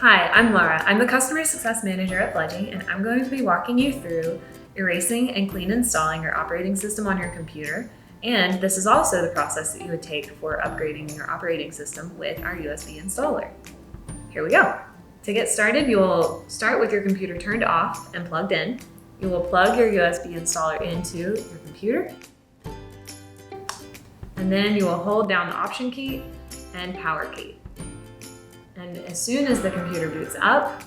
Hi, I'm Laura. I'm the Customer Success Manager at Pledging, and I'm going to be walking you through erasing and clean installing your operating system on your computer. And this is also the process that you would take for upgrading your operating system with our USB installer. Here we go. To get started, you will start with your computer turned off and plugged in. You will plug your USB installer into your computer. And then you will hold down the Option key and Power key. And as soon as the computer boots up,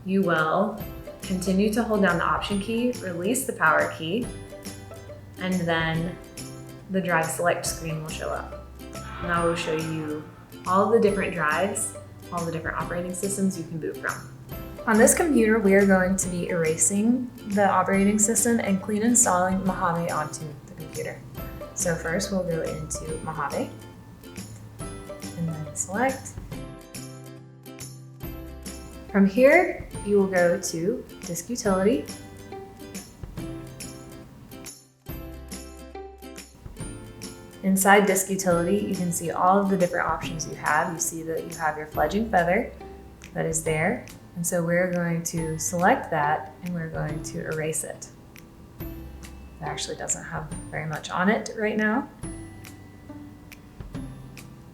you will continue to hold down the Option key, release the Power key, and then the drive select screen will show up. And I will show you all the different drives, all the different operating systems you can boot from. On this computer, we are going to be erasing the operating system and clean installing Mojave onto the computer. So first we'll go into Mojave and then select. From here, you will go to Disk Utility. Inside Disk Utility, you can see all of the different options you have. You see that you have your Pledging Feather that is there. And so we're going to select that and we're going to erase it. It actually doesn't have very much on it right now.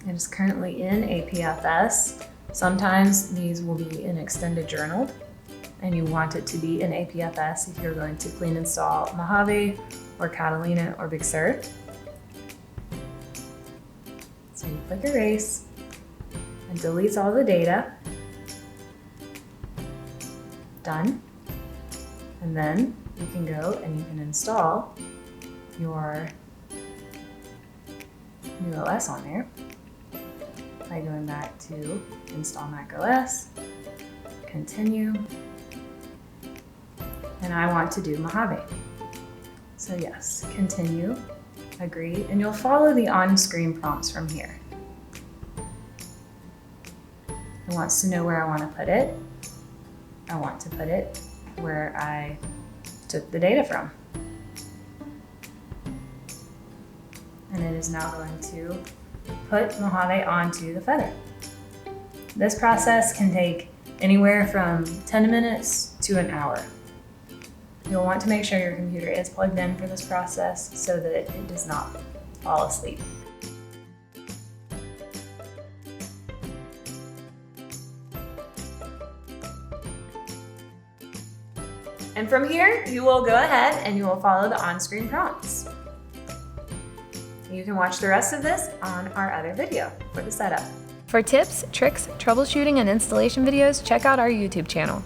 It is currently in APFS. Sometimes these will be in extended journaled, and you want it to be in APFS if you're going to clean install Mojave or Catalina or Big Sur. So you click erase and deletes all the data. Done. And then you can go and you can install your new OS on there by going back to Install Mac OS, Continue, and I want to do Mojave. So yes, Continue, Agree, and you'll follow the on-screen prompts from here. It wants to know where I want to put it. I want to put it where I took the data from. And it is now going to put Mojave onto the Feather. This process can take anywhere from 10 minutes to an hour. You'll want to make sure your computer is plugged in for this process so that it does not fall asleep. And from here, you will go ahead and you will follow the on-screen prompts. You can watch the rest of this on our other video for the setup. For tips, tricks, troubleshooting, and installation videos, check out our YouTube channel.